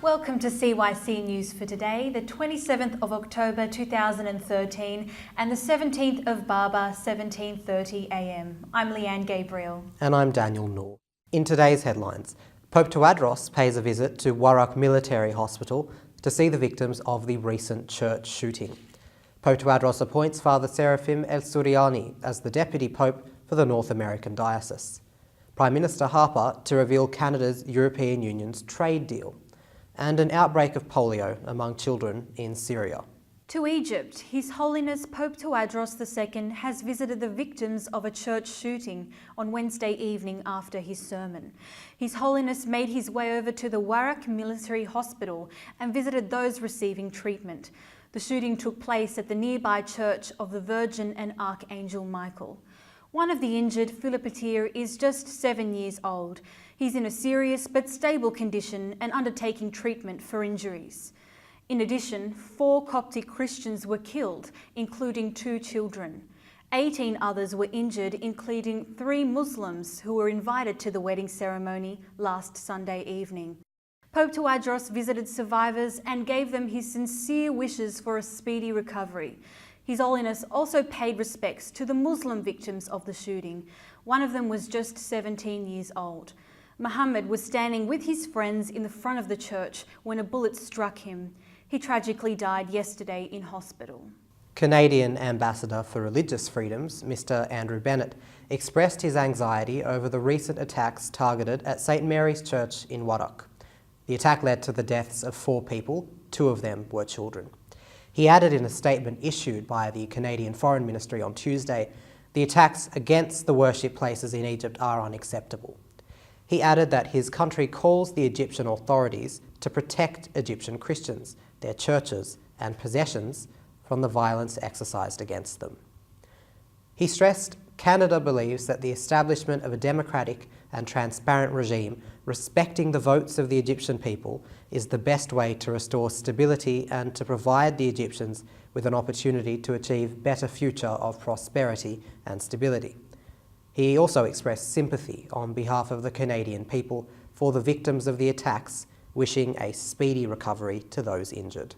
Welcome to CYC News for today, the 27th of October 2013 and the 17th of Barber 17:30 AM. I'm Leanne Gabriel. And I'm Daniel Noor. In today's headlines, Pope Tawadros pays a visit to Warraq Military Hospital to see the victims of the recent church shooting. Pope Tawadros appoints Father Seraphim el-Suriani as the Deputy Pope for the North American diocese. Prime Minister Harper to reveal Canada's European Union's trade deal. And an outbreak of polio among children in Syria. To Egypt, His Holiness Pope Tawadros II has visited the victims of a church shooting on Wednesday evening after his sermon. His Holiness made his way over to the Warraq Military Hospital and visited those receiving treatment. The shooting took place at the nearby Church of the Virgin and Archangel Michael. One of the injured, Philip Atir, is just 7 years old. He's in a serious but stable condition and undertaking treatment for injuries. In addition, 4 Coptic Christians were killed, including 2 children. 18 others were injured, including 3 Muslims who were invited to the wedding ceremony last Sunday evening. Pope Tawadros visited survivors and gave them his sincere wishes for a speedy recovery. His Holiness also paid respects to the Muslim victims of the shooting. One of them was just 17 years old. Muhammad was standing with his friends in the front of the church when a bullet struck him. He tragically died yesterday in hospital. Canadian Ambassador for Religious Freedoms, Mr. Andrew Bennett, expressed his anxiety over the recent attacks targeted at St. Mary's Church in Warraq. The attack led to the deaths of 4 people, 2 of them were children. He added in a statement issued by the Canadian Foreign Ministry on Tuesday, the attacks against the worship places in Egypt are unacceptable. He added that his country calls the Egyptian authorities to protect Egyptian Christians, their churches and possessions from the violence exercised against them. He stressed Canada believes that the establishment of a democratic and transparent regime respecting the votes of the Egyptian people is the best way to restore stability and to provide the Egyptians with an opportunity to achieve better future of prosperity and stability. He also expressed sympathy on behalf of the Canadian people for the victims of the attacks, wishing a speedy recovery to those injured.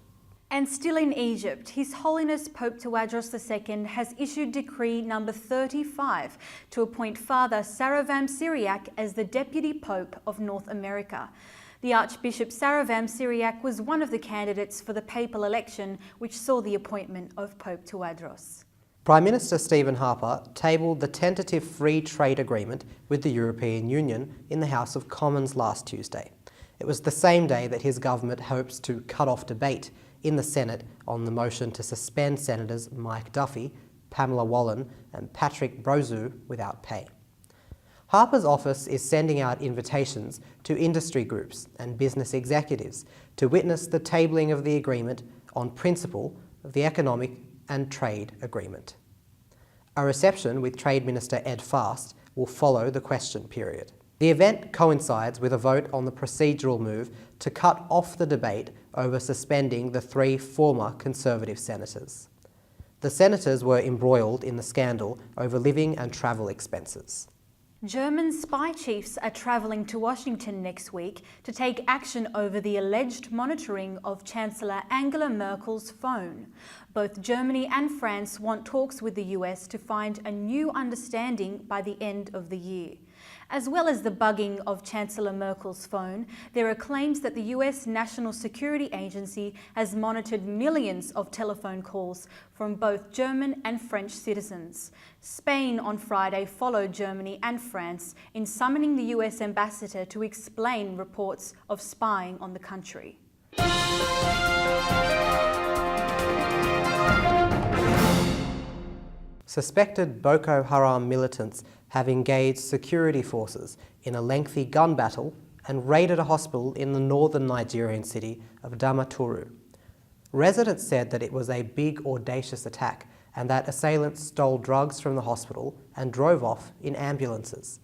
And still in Egypt, His Holiness Pope Tawadros II has issued decree number 35 to appoint Father Seraphim Syriac as the Deputy Pope of North America. The Archbishop Seraphim Syriac was one of the candidates for the papal election, which saw the appointment of Pope Tawadros. Prime Minister Stephen Harper tabled the tentative free trade agreement with the European Union in the House of Commons last Tuesday. It was the same day that his government hopes to cut off debate in the Senate on the motion to suspend Senators Mike Duffy, Pamela Wallin and Patrick Brozou without pay. Harper's office is sending out invitations to industry groups and business executives to witness the tabling of the agreement on principle of the Economic and Trade Agreement. A reception with Trade Minister Ed Fast will follow the question period. The event coincides with a vote on the procedural move to cut off the debate over suspending the 3 former Conservative senators. The senators were embroiled in the scandal over living and travel expenses. German spy chiefs are travelling to Washington next week to take action over the alleged monitoring of Chancellor Angela Merkel's phone. Both Germany and France want talks with the US to find a new understanding by the end of the year. As well as the bugging of Chancellor Merkel's phone, there are claims that the US National Security Agency has monitored millions of telephone calls from both German and French citizens. Spain on Friday followed Germany and France in summoning the US ambassador to explain reports of spying on the country. Suspected Boko Haram militants have engaged security forces in a lengthy gun battle and raided a hospital in the northern Nigerian city of Damaturu. Residents said that it was a big, audacious attack and that assailants stole drugs from the hospital and drove off in ambulances.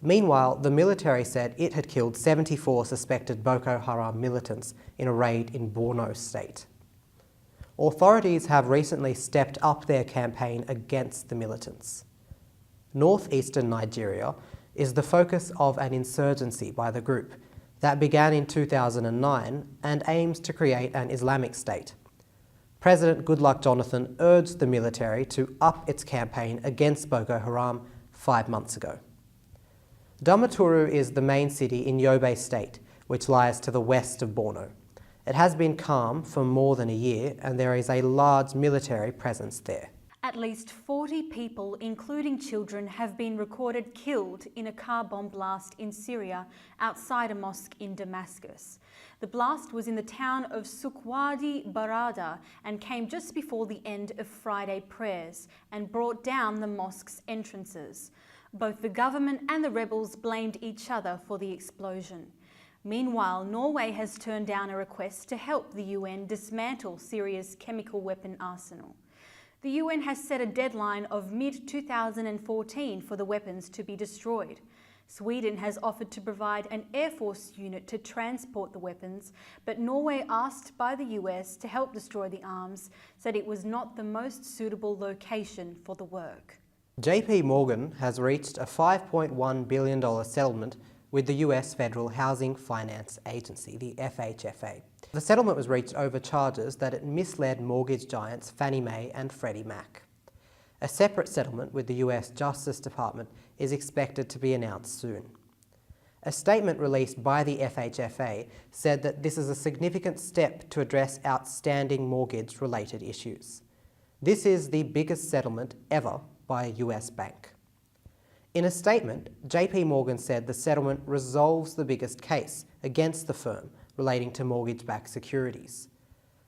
Meanwhile, the military said it had killed 74 suspected Boko Haram militants in a raid in Borno State. Authorities have recently stepped up their campaign against the militants. Northeastern Nigeria is the focus of an insurgency by the group that began in 2009 and aims to create an Islamic state. President Goodluck Jonathan urged the military to up its campaign against Boko Haram 5 months ago. Damaturu is the main city in Yobe State, which lies to the west of Borno. It has been calm for more than a year and there is a large military presence there. At least 40 people, including children, have been recorded killed in a car bomb blast in Syria outside a mosque in Damascus. The blast was in the town of Sukwadi Barada and came just before the end of Friday prayers and brought down the mosque's entrances. Both the government and the rebels blamed each other for the explosion. Meanwhile, Norway has turned down a request to help the UN dismantle Syria's chemical weapon arsenal. The UN has set a deadline of mid-2014 for the weapons to be destroyed. Sweden has offered to provide an Air Force unit to transport the weapons, but Norway, asked by the US to help destroy the arms, said it was not the most suitable location for the work. JP Morgan has reached a $5.1 billion settlement with the US Federal Housing Finance Agency, the FHFA. The settlement was reached over charges that it misled mortgage giants Fannie Mae and Freddie Mac. A separate settlement with the US Justice Department is expected to be announced soon. A statement released by the FHFA said that this is a significant step to address outstanding mortgage-related issues. This is the biggest settlement ever by a US bank. In a statement, JP Morgan said the settlement resolves the biggest case against the firm relating to mortgage-backed securities.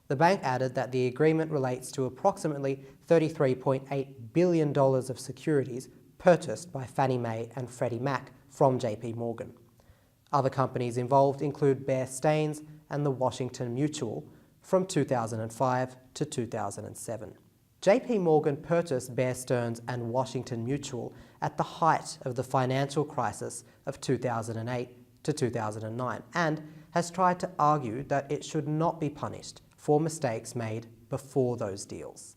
The bank added that the agreement relates to approximately $33.8 billion of securities purchased by Fannie Mae and Freddie Mac from JP Morgan. Other companies involved include Bear Stearns and the Washington Mutual from 2005 to 2007. JP Morgan purchased Bear Stearns and Washington Mutual at the height of the financial crisis of 2008 to 2009 and has tried to argue that it should not be punished for mistakes made before those deals.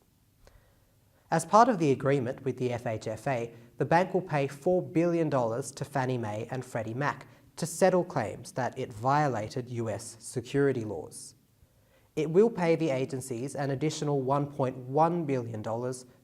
As part of the agreement with the FHFA, the bank will pay $4 billion to Fannie Mae and Freddie Mac to settle claims that it violated US security laws. It will pay the agencies an additional $1.1 billion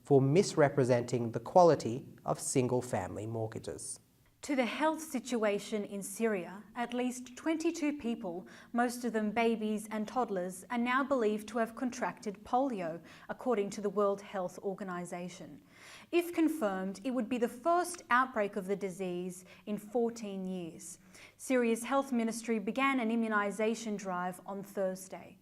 for misrepresenting the quality of single-family mortgages. To the health situation in Syria, at least 22 people, most of them babies and toddlers, are now believed to have contracted polio, according to the World Health Organization. If confirmed, it would be the first outbreak of the disease in 14 years. Syria's health ministry began an immunization drive on Thursday.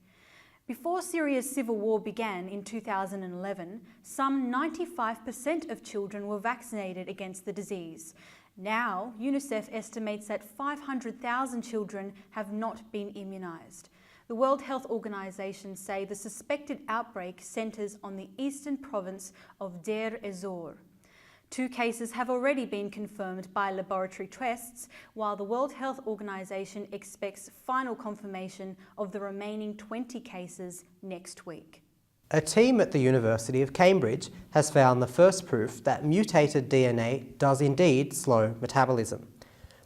Before Syria's civil war began in 2011, some 95% of children were vaccinated against the disease. Now, UNICEF estimates that 500,000 children have not been immunised. The World Health Organization say the suspected outbreak centres on the eastern province of Deir ez-Zor. 2 cases have already been confirmed by laboratory tests, while the World Health Organization expects final confirmation of the remaining 20 cases next week. A team at the University of Cambridge has found the first proof that mutated DNA does indeed slow metabolism.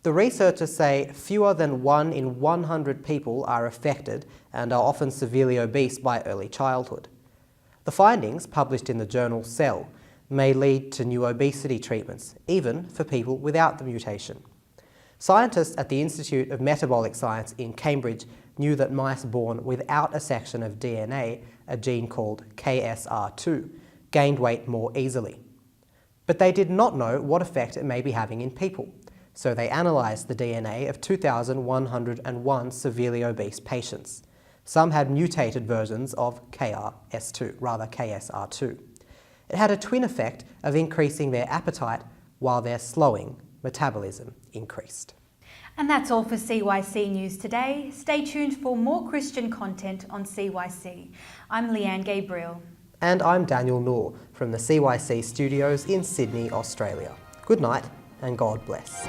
The researchers say fewer than 1 in 100 people are affected and are often severely obese by early childhood. The findings, published in the journal Cell, may lead to new obesity treatments, even for people without the mutation. Scientists at the Institute of Metabolic Science in Cambridge knew that mice born without a section of DNA, a gene called KSR2, gained weight more easily. But they did not know what effect it may be having in people, so they analysed the DNA of 2,101 severely obese patients. Some had mutated versions of KSR2. It had a twin effect of increasing their appetite while their slowing metabolism increased. And that's all for CYC News today. Stay tuned for more Christian content on CYC. I'm Leanne Gabriel. And I'm Daniel Noor from the CYC studios in Sydney, Australia. Good night and God bless.